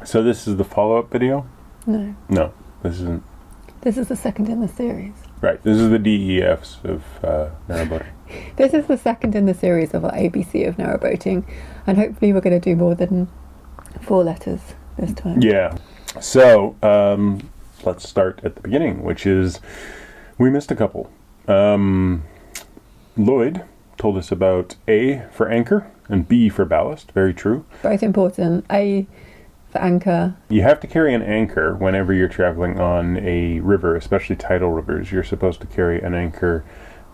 So this is the follow-up video? No. No, this isn't. This is the second in the series. Right, this is the DEFs of narrowboating. This is the second in the series of our ABC of narrowboating, and hopefully we're going to do more than 4 letters this time. Yeah. So, let's start at the beginning, which is, we missed a couple. Lloyd told us about A for anchor and B for ballast. Very true. Both important. A for anchor. You have to carry an anchor whenever you're traveling on a river, especially tidal rivers. You're supposed to carry an anchor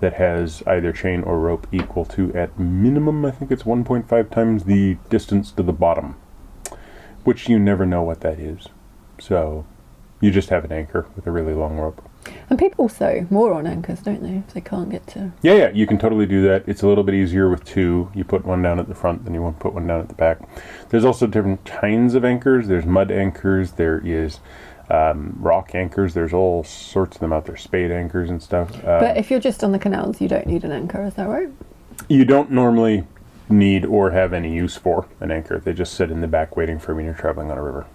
that has either chain or rope equal to, at minimum, I think it's 1.5 times the distance to the bottom, which you never know what that is. So you just have an anchor with a really long rope. And people sew more on anchors, don't they, if they can't get to... Yeah, you can totally do that. It's a little bit easier with 2. You put one down at the front, then you want to put one down at the back. There's also different kinds of anchors. There's mud anchors, there is rock anchors, there's all sorts of them out there, spade anchors and stuff. But if you're just on the canals, you don't need an anchor, is that right? You don't normally need or have any use for an anchor. They just sit in the back waiting for when you're traveling on a river.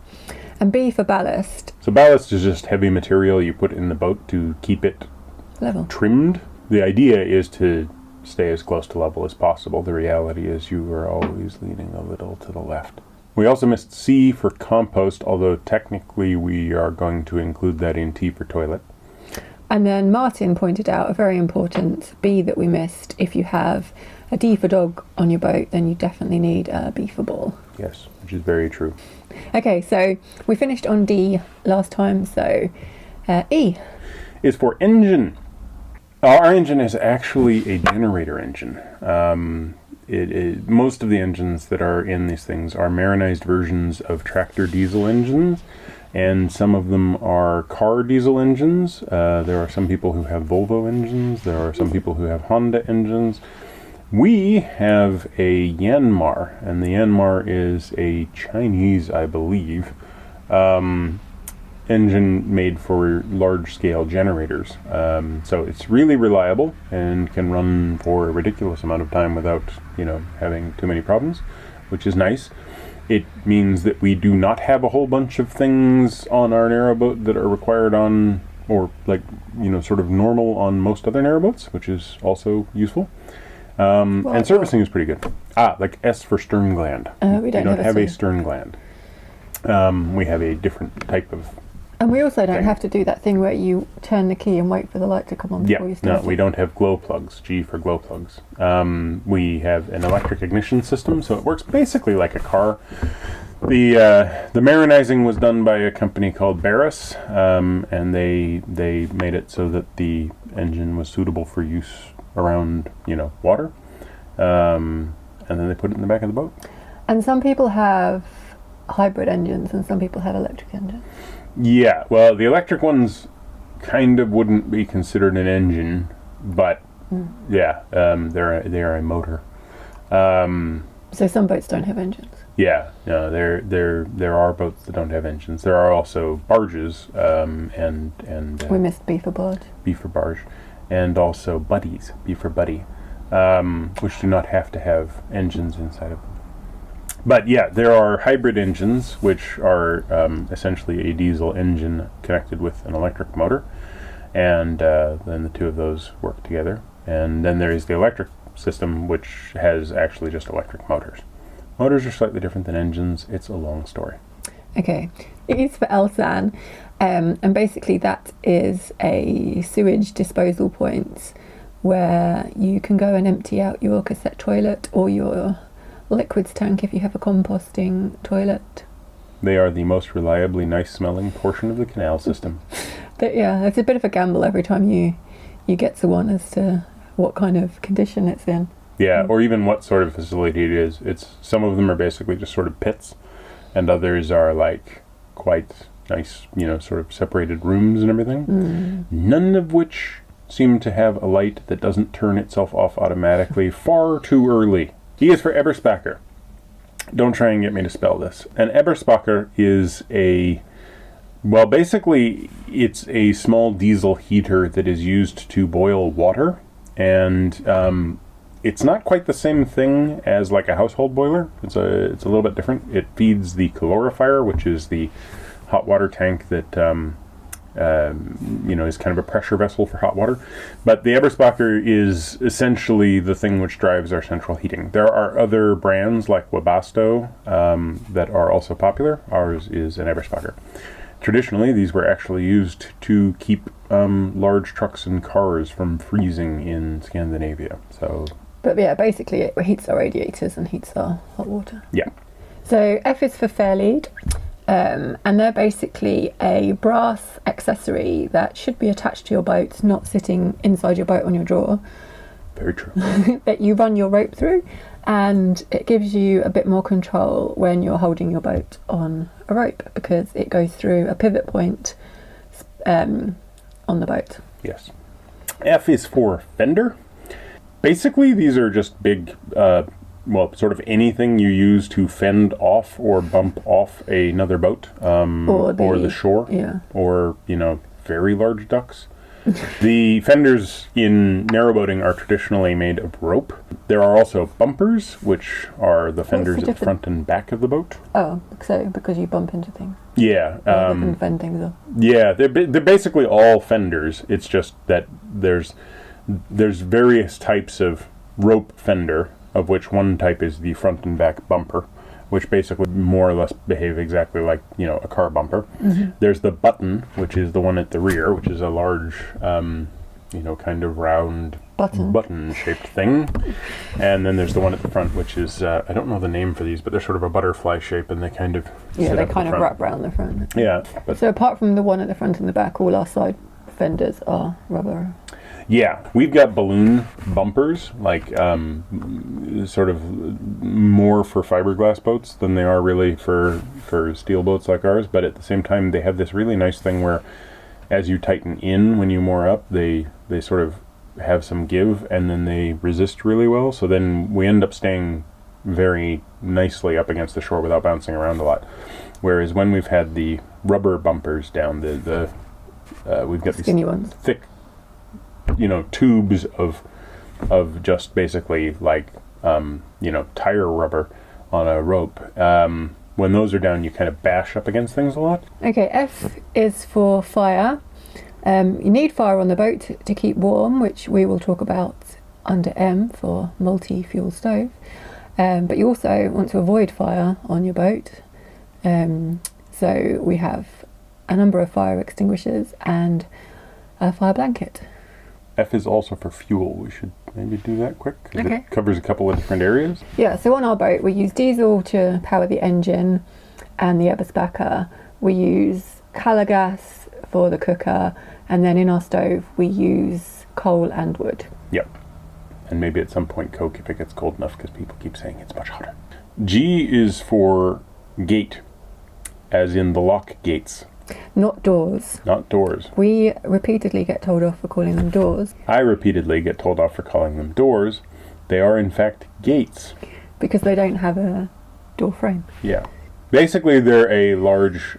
And B for ballast. So ballast is just heavy material you put in the boat to keep it Level. Trimmed. The idea is to stay as close to level as possible. The reality is you are always leaning a little to the left. We also missed C for compost, although technically we are going to include that in T for toilet. And then Martin pointed out a very important B that we missed. If you have a D for dog on your boat, then you definitely need a B for ball. Yes, which is very true. Okay, so we finished on D last time, so E is for engine. Our engine is actually a generator engine. Most of the engines that are in these things are marinized versions of tractor diesel engines, and some of them are car diesel engines. There are some people who have Volvo engines. There are some people who have Honda engines. We have a Yanmar, and the Yanmar is a Chinese, I believe, engine made for large-scale generators. So it's really reliable and can run for a ridiculous amount of time without, having too many problems, which is nice. It means that we do not have a whole bunch of things on our narrowboat that are required on, or sort of normal on most other narrowboats, which is also useful. And servicing is pretty good. Like S for stern gland. We don't have a stern gland. We have a different type of... And we also don't have to do that thing where you turn the key and wait for the light to come on before you start. No, we don't have glow plugs. G for glow plugs. We have an electric ignition system, so it works basically like a car. The marinizing was done by a company called Ballast, and they made it so that the engine was suitable for use around, water. And then they put it in the back of the boat. And some people have hybrid engines and some people have electric engines. Yeah, well, the electric ones kind of wouldn't be considered an engine, but they're a motor. So some boats don't have engines. Yeah, no, there are boats that don't have engines. There are also barges, and we missed B for barge. B for barge, and also buddies, B for buddy, which do not have to have engines inside of them. But yeah, there are hybrid engines, which are essentially a diesel engine connected with an electric motor, and then the two of those work together. And then there is the electric system, which has actually just electric motors. Motors are slightly different than engines. It's a long story. Okay, it is for Elsan, and basically that is a sewage disposal point where you can go and empty out your cassette toilet or your liquids tank if you have a composting toilet. They are the most reliably nice smelling portion of the canal system. But yeah, it's a bit of a gamble every time you get to one as to what kind of condition it's in. Yeah, or even what sort of facility it is. Some of them are basically just sort of pits, and others are like quite nice, sort of separated rooms and everything. None of which seem to have a light that doesn't turn itself off automatically far too early. E is for Eberspacher. Don't try and get me to spell this. An Eberspacher is basically it's a small diesel heater that is used to boil water, and It's not quite the same thing as like a household boiler. It's a little bit different. It feeds the calorifier, which is the hot water tank that is kind of a pressure vessel for hot water. But the Eberspacher is essentially the thing which drives our central heating. There are other brands like Webasto that are also popular. Ours is an Eberspacher. Traditionally, these were actually used to keep large trucks and cars from freezing in Scandinavia. But yeah, basically it heats our radiators and heats our hot water. Yeah. So F is for Fairlead. And they're basically a brass accessory that should be attached to your boat, not sitting inside your boat on your drawer. Very true. That you run your rope through, and it gives you a bit more control when you're holding your boat on a rope, because it goes through a pivot point on the boat. Yes. F is for Fender. Basically, these are just big, sort of anything you use to fend off or bump off another boat, or the shore, or, very large ducks. The fenders in narrowboating are traditionally made of rope. There are also bumpers, which are the fenders at the front and back of the boat. Oh, so because you bump into things. Yeah. Rather than fend things off. Yeah, they're basically all fenders. It's just that there's various types of rope fender, of which one type is the front and back bumper, which basically more or less behave exactly like, a car bumper. Mm-hmm. There's the button, which is the one at the rear, which is a large, kind of round button-shaped thing. And then there's the one at the front, which is, I don't know the name for these, but they're sort of a butterfly shape, and they kind of they kind of wrap around the front. Yeah. So apart from the one at the front and the back, all our side fenders are rubber. Yeah, we've got balloon bumpers, like sort of more for fiberglass boats than they are really for steel boats like ours. But at the same time, they have this really nice thing where, as you tighten in when you moor up, they sort of have some give, and then they resist really well. So then we end up staying very nicely up against the shore without bouncing around a lot. Whereas when we've had the rubber bumpers down, we've got skinny these ones, thick, tubes of just basically like tire rubber on a rope. When those are down, you kind of bash up against things a lot. Okay, F is for fire. You need fire on the boat to keep warm, which we will talk about under M for multi-fuel stove. But you also want to avoid fire on your boat. So we have a number of fire extinguishers and a fire blanket. F is also for fuel. We should maybe do that quick, because okay. It covers a couple of different areas. Yeah, so on our boat we use diesel to power the engine and the Eberspacher. We use colour gas for the cooker, and then in our stove we use coal and wood. Yep. And maybe at some point coke if it gets cold enough, because people keep saying it's much hotter. G is for gate, as in the lock gates. Not doors. Not doors. We repeatedly get told off for calling them doors. I repeatedly get told off for calling them doors. They are in fact gates. Because they don't have a door frame. Yeah. Basically they're a large,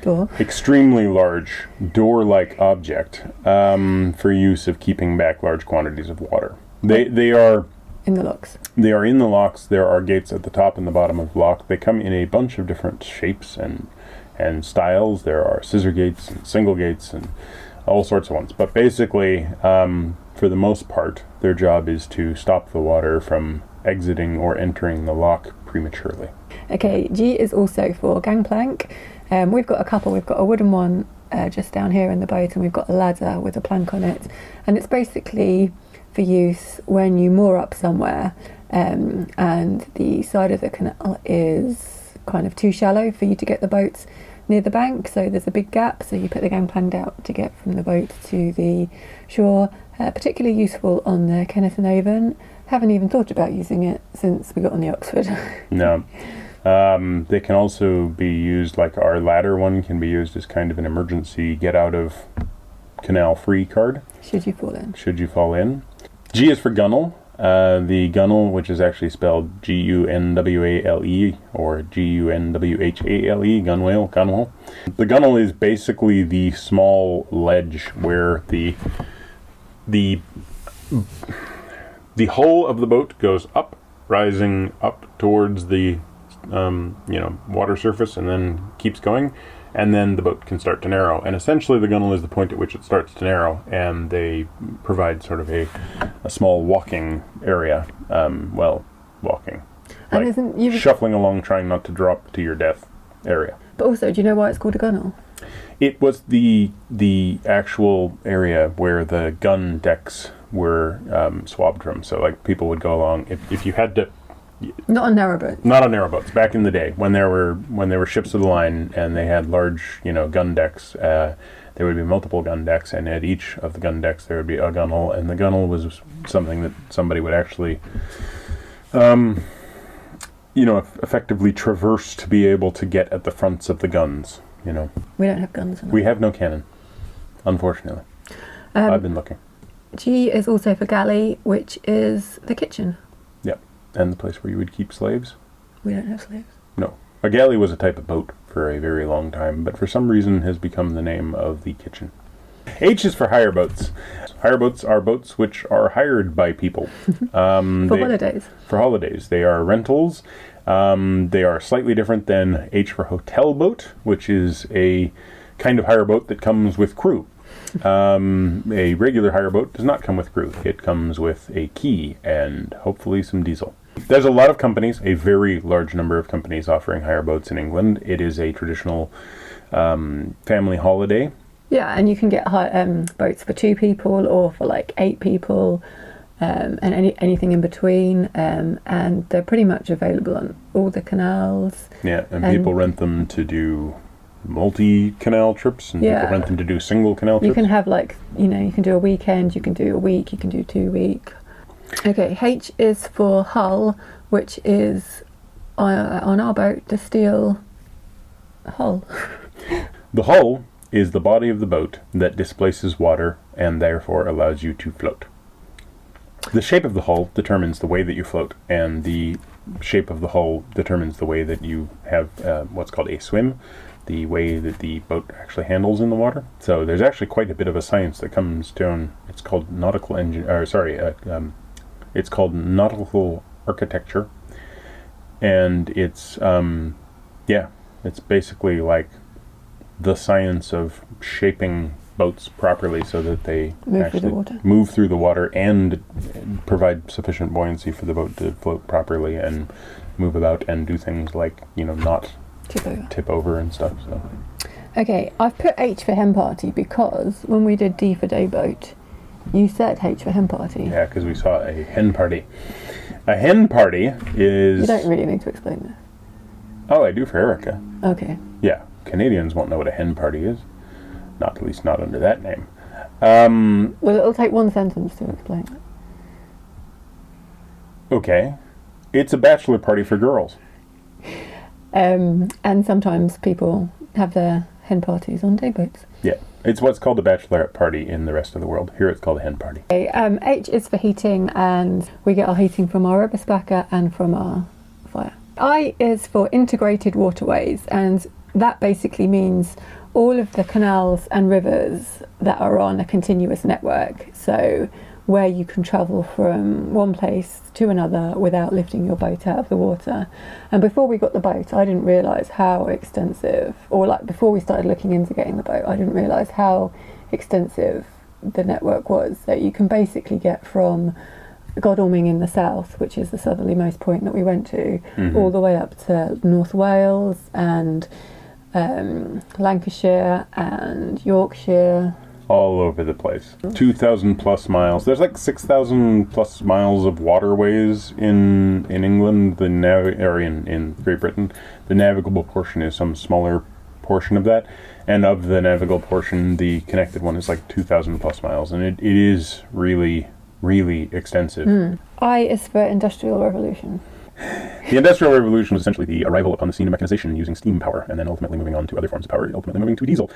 door. Extremely large door-like object for use of keeping back large quantities of water. They are in the locks. They are in the locks. There are gates at the top and the bottom of the lock. They come in a bunch of different shapes and styles. There are scissor gates and single gates and all sorts of ones. But basically, for the most part, their job is to stop the water from exiting or entering the lock prematurely. Okay, G is also for Gangplank. We've got a couple. We've got a wooden one just down here in the boat, and we've got a ladder with a plank on it. And it's basically for use when you moor up somewhere and the side of the canal is kind of too shallow for you to get the boats near the bank, so there's a big gap, so you put the gangplank out to get from the boat to the shore. Particularly useful on the Kenneth and Avon. Haven't even thought about using it since we got on the Oxford. No. They can also be used, like our ladder one can be used as kind of an emergency get out of canal free card. Should you fall in. Should you fall in. G is for gunnel. The gunnel, which is actually spelled Gunwale or Gunwhale, gunwale. The gunnel is basically the small ledge where the The hull of the boat goes up, rising up towards the water surface, and then keeps going, and then the boat can start to narrow. And essentially the gunnel is the point at which it starts to narrow, and they provide sort of a small walking area. Walking. And Like isn't you shuffling along, trying not to drop to your death area. But also, do you know why it's called a gunnel? It was the actual area where the gun decks were swabbed from. So like people would go along if you had to. Not on narrowboats. Not on narrowboats. Back in the day, when there were ships of the line and they had large, gun decks, there would be multiple gun decks, and at each of the gun decks there would be a gunnel, and the gunnel was something that somebody would actually, effectively traverse to be able to get at the fronts of the guns. We don't have guns. We have no cannon, unfortunately. I've been looking. G is also for galley, which is the kitchen. Yep, and the place where you would keep slaves. We don't have slaves. No. A galley was a type of boat for a very long time, but for some reason has become the name of the kitchen. H is for hire boats. Hire boats are boats which are hired by people. Holidays. For holidays. They are rentals. They are slightly different than H for hotel boat, which is a kind of hire boat that comes with crew. A regular hire boat does not come with crew. It comes with a key and hopefully some diesel. There's a lot of companies, a very large number of companies offering hire boats in England. It is a traditional family holiday. Yeah, and you can get boats for 2 people or for like 8 people, and anything in between. And they're pretty much available on all the canals. Yeah, and people rent them to do multi-canal trips, and people rent them to do single canal trips. You can have you can do a weekend, you can do a week, you can do 2 week. Okay, H is for hull, which is on our boat the steel hull. The hull is the body of the boat that displaces water and therefore allows you to float. The shape of the hull determines the way that you float, and the shape of the hull determines the way that you have what's called a swim, the way that the boat actually handles in the water. So there's actually quite a bit of a science that comes down. It's called it's called nautical architecture, and it's it's basically like the science of shaping boats properly so that they move through the water and provide sufficient buoyancy for the boat to float properly and move about and do things like not tip over and stuff. So okay, I've put H for Hen Party because when we did D for day boat, you said H for Hen Party. Yeah, because we saw a hen party. A hen party is... You don't really need to explain this. Oh, I do for Erica. Okay. Yeah, Canadians won't know what a hen party is. At least not under that name. Well, it'll take 1 sentence to explain it. Okay. It's a bachelor party for girls. And sometimes people have their hen parties on day boats. Yeah. It's what's called a bachelorette party in the rest of the world. Here it's called a hen party. Okay, H is for heating, and we get our heating from our Eberspacher and from our fire. I is for integrated waterways, and that basically means all of the canals and rivers that are on a continuous network. So where you can travel from one place to another without lifting your boat out of the water. And before we got the boat, I didn't realise how extensive, before we started looking into getting the boat, I didn't realise how extensive the network was. So you can basically get from Godalming in the south, which is the southerlymost point that we went to, all the way up to North Wales and Lancashire and Yorkshire. All over the place. 2,000 plus miles. There's like 6,000 plus miles of waterways in England, in Great Britain. The navigable portion is some smaller portion of that, and of the navigable portion, the connected one is like 2,000 plus miles, and it is really, really extensive. I is for Industrial Revolution. The Industrial Revolution was essentially the arrival upon the scene of mechanization using steam power, and then ultimately moving on to other forms of power, ultimately moving to diesel.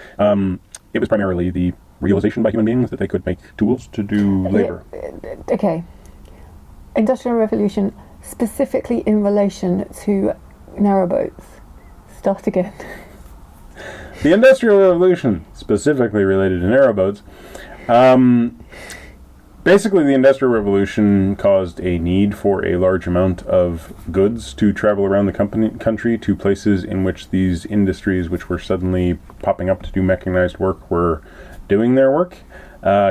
It was primarily the realization by human beings that they could make tools to do labor. Okay. Industrial Revolution, specifically in relation to narrowboats. Start again. The Industrial Revolution, specifically related to narrowboats, Basically, the Industrial Revolution caused a need for a large amount of goods to travel around the country to places in which these industries, which were suddenly popping up to do mechanized work, were doing their work.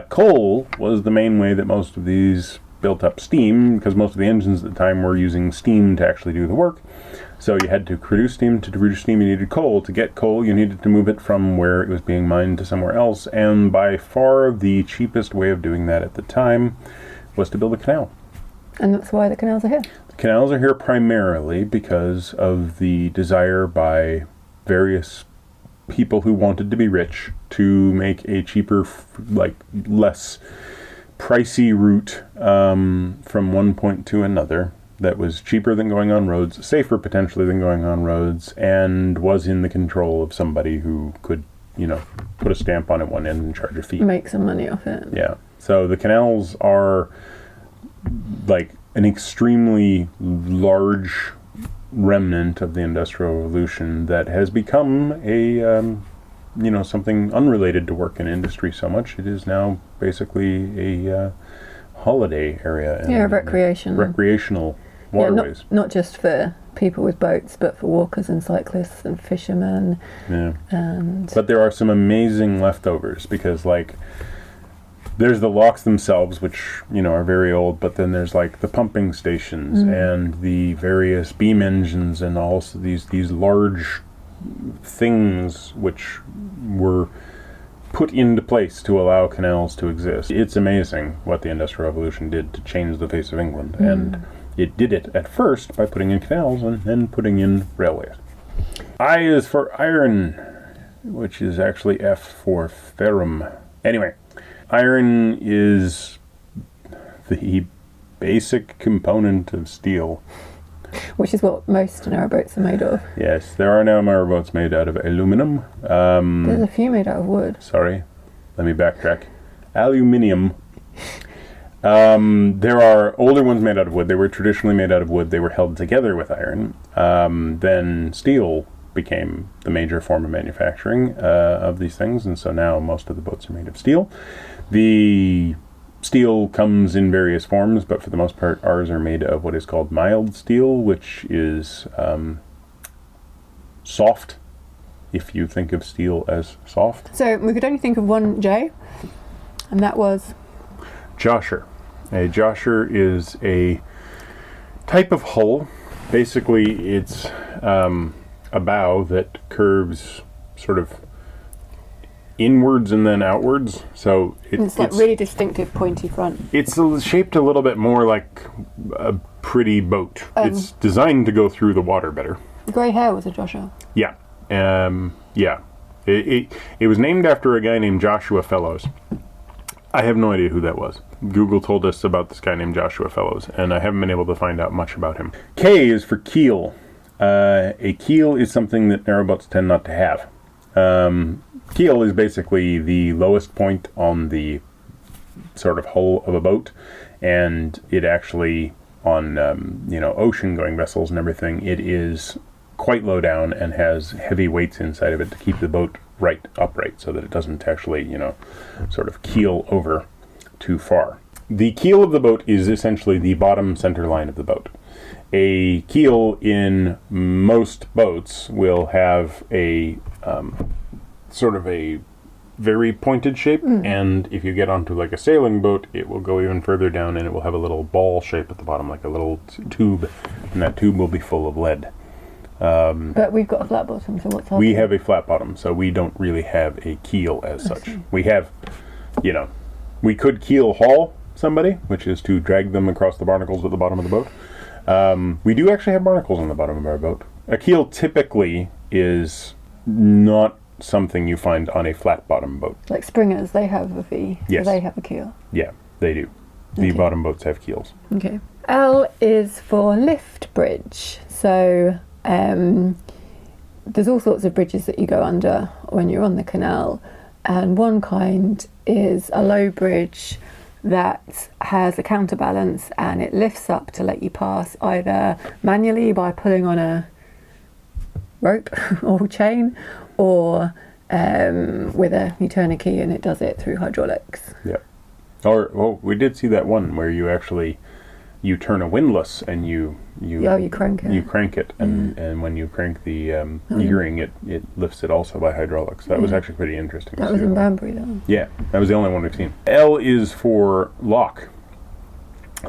Coal was the main way that most of these built up steam, because most of the engines at the time were using steam to actually do the work. So you had to produce steam. To produce steam, you needed coal. To get coal, you needed to move it from where it was being mined to somewhere else. And by far the cheapest way of doing that at the time was to build a canal. And that's why the canals are here. The canals are here primarily because of the desire by various people who wanted to be rich to make a cheaper, less pricey route from one point to another that was cheaper than going on roads, safer potentially than going on roads, and was in the control of somebody who could, put a stamp on it one end and charge a fee. Make some money off it. Yeah. So the canals are like an extremely large remnant of the Industrial Revolution that has become a something unrelated to work and industry so much. It is now basically a holiday area. And recreational waterways. Not just for people with boats, but for walkers and cyclists and fishermen. Yeah. And but there are some amazing leftovers because, there's the locks themselves, which, are very old, but then there's, the pumping stations and the various beam engines and also these large things which were put into place to allow canals to exist. It's amazing what the Industrial Revolution did to change the face of England, and it did it at first by putting in canals and then putting in railways. I is for iron, which is actually F for ferrum. Anyway, iron is the basic component of steel. Which is what most narrowboats are made of. Yes, there are now narrowboats made out of aluminum. There's a few made out of wood. Sorry, let me backtrack. Aluminium. There are older ones made out of wood. They were traditionally made out of wood. They were held together with iron. Then steel became the major form of manufacturing of these things, and so now most of the boats are made of steel. The steel comes in various forms, but for the most part, ours are made of what is called mild steel, which is soft, if you think of steel as soft. So we could only think of one J, and that was? Josher. A josher is a type of hull. Basically, it's a bow that curves sort of inwards and then outwards, so it's really distinctive pointy front. It's shaped a little bit more like a pretty boat. It's designed to go through the water better. Grey hair was a josher. Yeah. It was named after a guy named Joshua Fellows. I have no idea who that was. Google told us about this guy named Joshua Fellows, and I haven't been able to find out much about him. K is for keel. A keel is something that narrowboats tend not to have. Keel is basically the lowest point on the sort of hull of a boat, and it actually, on ocean-going vessels and everything, it is quite low down and has heavy weights inside of it to keep the boat upright, so that it doesn't actually, sort of keel over too far. The keel of the boat is essentially the bottom center line of the boat. A keel in most boats will have a sort of a very pointed shape, and if you get onto a sailing boat, it will go even further down and it will have a little ball shape at the bottom, like a little tube, and that tube will be full of lead. But we've got a flat bottom, so what's happening? We have a flat bottom, so we don't really have a keel as such. We have, we could keel haul somebody, which is to drag them across the barnacles at the bottom of the boat. We do actually have barnacles on the bottom of our boat. A keel typically is not something you find on a flat bottom boat. Like springers, they have a V. Yes. So they have a keel. Yeah, they do. The bottom boats have keels. Okay. L is for lift bridge. So there's all sorts of bridges that you go under when you're on the canal, and one kind is a low bridge that has a counterbalance and it lifts up to let you pass either manually by pulling on a rope or chain, or you turn a key and it does it through hydraulics. Yeah. Or we did see that one where you turn a windlass and you crank it. You crank it, and when you crank the gearing, it lifts it also by hydraulics. That was actually pretty interesting. That was in Banbury, though. Yeah, that was the only one we've seen. L is for lock.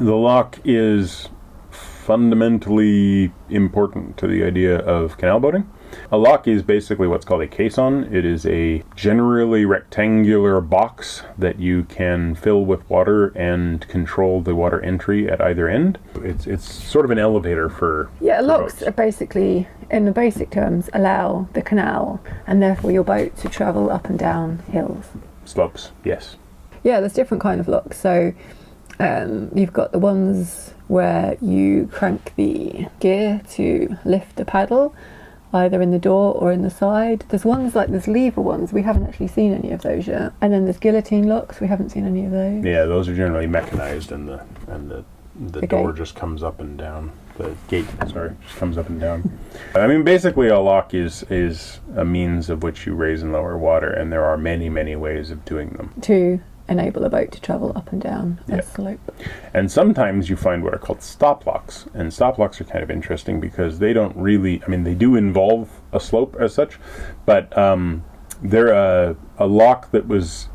The lock is fundamentally important to the idea of canal boating. A lock is basically what's called a caisson. It is a generally rectangular box that you can fill with water and control the water entry at either end. It's sort of an elevator for locks boats. are basically, in the basic terms, allow the canal and therefore your boat to travel up and down hills. Slopes, yes. Yeah, there's different kind of locks. So you've got the ones where you crank the gear to lift the paddle, either in the door or in the side. There's lever ones. We haven't actually seen any of those yet. And then there's guillotine locks. We haven't seen any of those. Yeah, those are generally mechanized, and the door just comes up and down. The gate, just comes up and down. I mean, basically, a lock is a means of which you raise and lower water, and there are many, many ways of doing them. To enable a boat to travel up and down a slope. And sometimes you find what are called stop locks, and stop locks are kind of interesting because they don't really, they do involve a slope as such, but they're a lock that was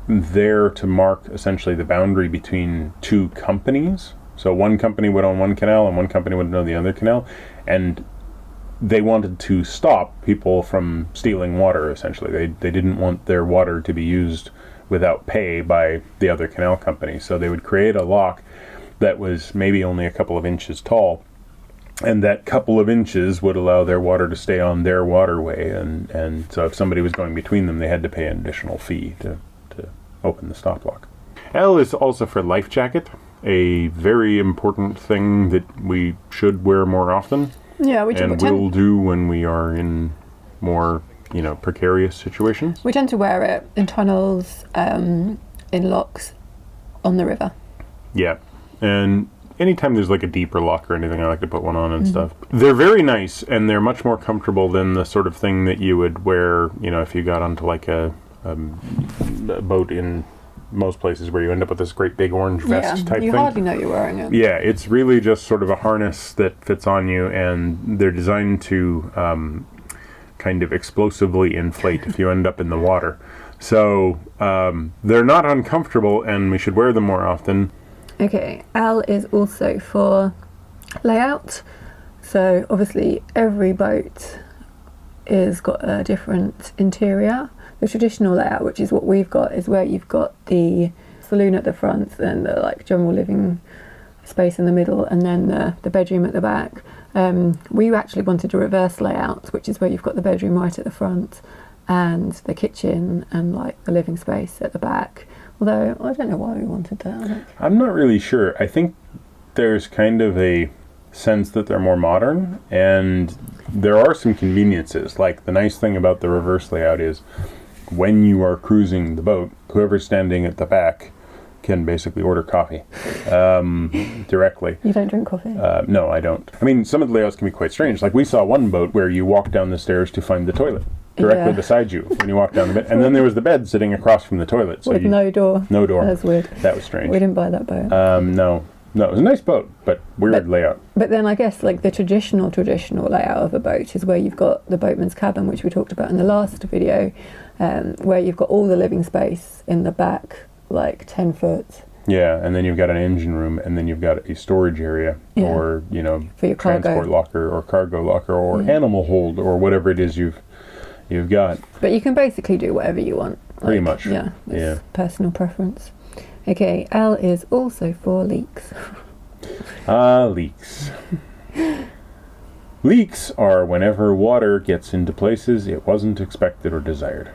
there to mark essentially the boundary between two companies. So one company would own one canal and one company would own the other canal, and they wanted to stop people from stealing water, essentially. They didn't want their water to be used without pay by the other canal company. So they would create a lock that was maybe only a couple of inches tall, and that couple of inches would allow their water to stay on their waterway, and so if somebody was going between them, they had to pay an additional fee to open the stop lock. L is also for life jacket, a very important thing that we should wear more often. Yeah, and will do when we are in more precarious situations. We tend to wear it in tunnels, in locks, on the river. Yeah, and anytime there's like a deeper lock or anything, I like to put one on and stuff. They're very nice, and they're much more comfortable than the sort of thing that you would wear, if you got onto like a boat in most places where you end up with this great big orange vest type thing. You hardly know you're wearing it. Yeah, it's really just sort of a harness that fits on you, and they're designed to kind of explosively inflate if you end up in the water. So they're not uncomfortable, and we should wear them more often. Okay, L is also for layout. So obviously every boat is got a different interior. The traditional layout, which is what we've got, is where you've got the saloon at the front and the general living space in the middle, and then the bedroom at the back. We actually wanted a reverse layout, which is where you've got the bedroom right at the front and the kitchen and the living space at the back. Although I don't know why we wanted that. I'm not really sure. I think there's kind of a sense that they're more modern, and there are some conveniences. Like, the nice thing about the reverse layout is when you are cruising the boat, whoever's standing at the back can basically order coffee directly. You don't drink coffee? No, I don't. Some of the layouts can be quite strange. Like, we saw one boat where you walk down the stairs to find the toilet directly beside you when you walk down the bed, and then there was the bed sitting across from the toilet. So with no door. No door. That's weird. That was strange. We didn't buy that boat. No, it was a nice boat, but weird layout. But then I guess the traditional layout of a boat is where you've got the boatman's cabin, which we talked about in the last video, where you've got all the living space in the back, 10 foot. Yeah, and then you've got an engine room, and then you've got a storage area, or for your transport locker or cargo locker or animal hold or whatever it is you've got. But you can basically do whatever you want. Pretty much. Yeah, it's personal preference. Okay, L is also for leaks. Leaks. Leaks are whenever water gets into places it wasn't expected or desired.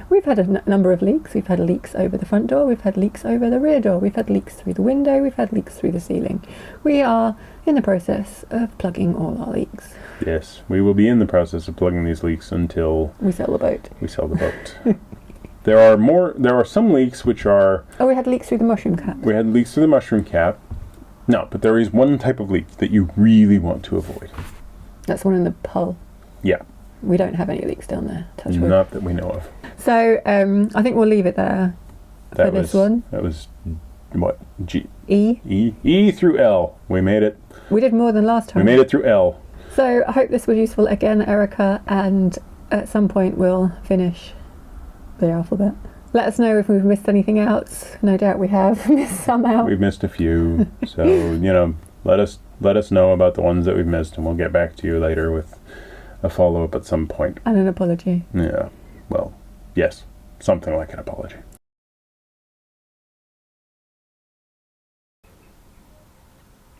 We've had a number of leaks. We've had leaks over the front door, we've had leaks over the rear door, we've had leaks through the window, we've had leaks through the ceiling. We are in the process of plugging all our leaks. Yes, we will be in the process of plugging these leaks until we sell the boat. There are some leaks which are... Oh, we had leaks through the mushroom cap. We had leaks through the mushroom cap. No, but there is one type of leak that you really want to avoid. That's one in the hull. Yeah. We don't have any leaks down there. Touch wood. Not that we know of. So I think we'll leave it there. for this one. That was, what, G? E. E through L. We made it. We did more than last time. We made it through L. So I hope this was useful again, Erica, and at some point we'll finish the alphabet. Let us know if we've missed anything out. No doubt we have missed some out. We've missed a few. So, let us know about the ones that we've missed, and we'll get back to you later with a follow-up at some point. And an apology. Yeah. Well, yes. Something like an apology.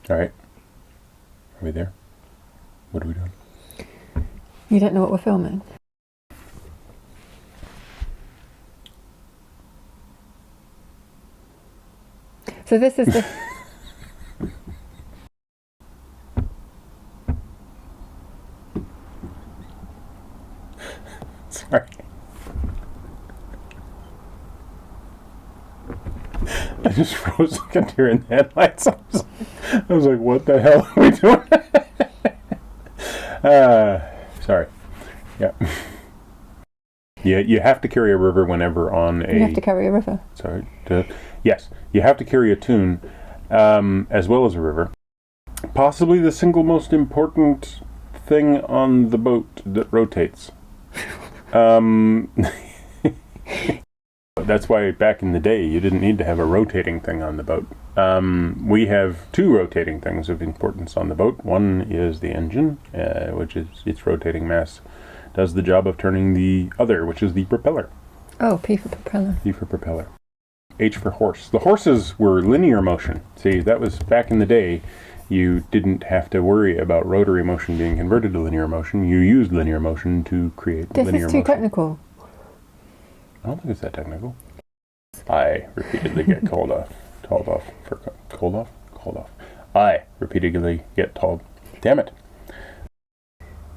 All right. Are we there? What are we doing? You don't know what we're filming? So this is the... Sorry. I just froze like a deer in the headlights. I was like, what the hell are we doing? Sorry. Yeah. Yeah, you have to carry a river whenever on a... You have to carry a river. Sorry. Yes, you have to carry a tune as well as a river. Possibly the single most important thing on the boat that rotates. That's why back in the day you didn't need to have a rotating thing on the boat. We have two rotating things of importance on the boat. One is the engine, which is its rotating mass does the job of turning the other, which is the propeller. Oh, P for propeller. P for propeller. H for horse. The horses were linear motion. See, that was back in the day. You didn't have to worry about rotary motion being converted to linear motion. You used linear motion to create linear motion. This is too technical. I don't think it's that technical. I repeatedly get called off. I repeatedly get told. Damn it.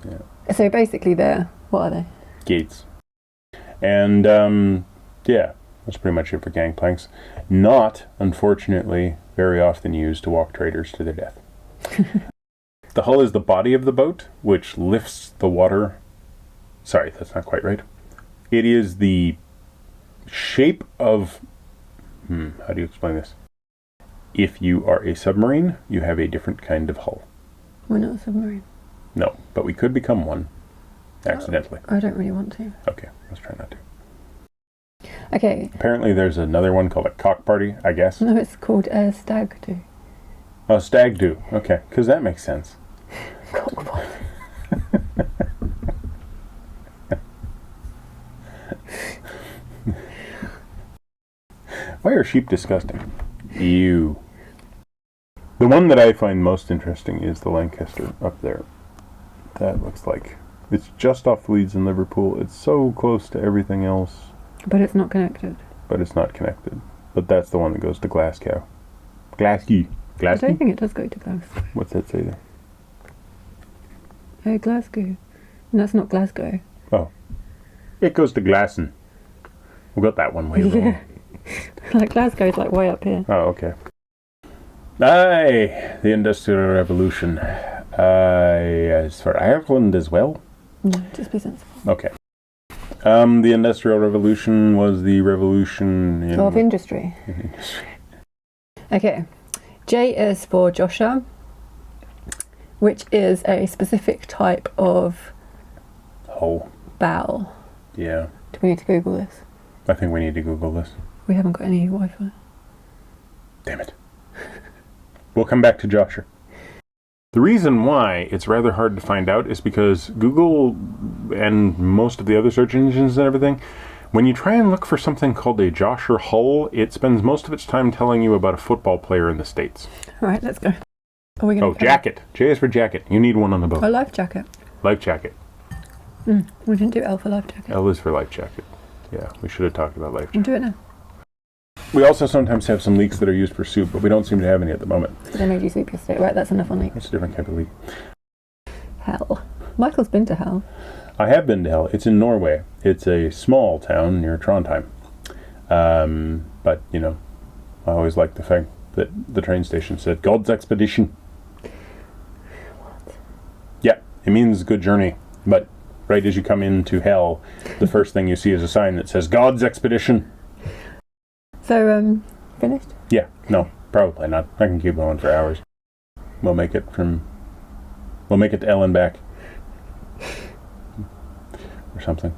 Yeah. So basically what are they? Gates. And, yeah, that's pretty much it for gangplanks. Not, unfortunately, very often used to walk traders to their death. The hull is the body of the boat, which lifts the water. Sorry, that's not quite right. It is the shape of... how do you explain this? If you are a submarine, you have a different kind of hull. We're not a submarine. No, but we could become one. Accidentally. I don't really want to. Okay, let's try not to. Okay. Apparently there's another one called a cock party, I guess. No, it's called a stag do. Oh, stag do. Okay, because that makes sense. Cock party. Why are sheep disgusting? Ew. The one that I find most interesting is the Lancaster up there. That looks like... It's just off Leeds in Liverpool. It's so close to everything else. But it's not connected. But it's not connected. But that's the one that goes to Glasgow. Glasgow. I don't think it does go to Glasgow. What's that say there? Oh, Glasgow. And that's not Glasgow. Oh. It goes to Glasson. We got that one way wrong. Yeah. Like Glasgow's like way up here. Oh, okay. Aye, the Industrial Revolution. As for Ireland as well? No, just be sensible. Okay. The Industrial Revolution was the revolution in... Of industry. Okay. J is for Joshua, which is a specific type of hull. bow. Yeah. Do we need to Google this? I think we need to Google this. We haven't got any Wi-Fi. Damn it. We'll come back to Joshua. The reason why it's rather hard to find out is because Google and most of the other search engines and everything, when you try and look for something called a Joshua hull, it spends most of its time telling you about a football player in the States. All right, let's go. Are we gonna jacket. J is for jacket. You need one on the boat. A life jacket. Life jacket. We didn't do L for life jacket. L is for life jacket. Yeah, we should have talked about life jacket. We'll do it now. We also sometimes have some leaks that are used for soup, but we don't seem to have any at the moment. But I made you soup yesterday. Right, that's enough on leaks. It's a different kind of leak. Hell. Michael's been to Hell. I have been to Hell. It's in Norway. It's a small town near Trondheim. But, you know, I always like the fact that the train station said, God's Expedition. What? Yeah, it means good journey. But right as you come into Hell, the first thing you see is a sign that says, God's Expedition. So, finished? Yeah, no, probably not. I can keep going for hours. We'll make it to Ellen back. Or something.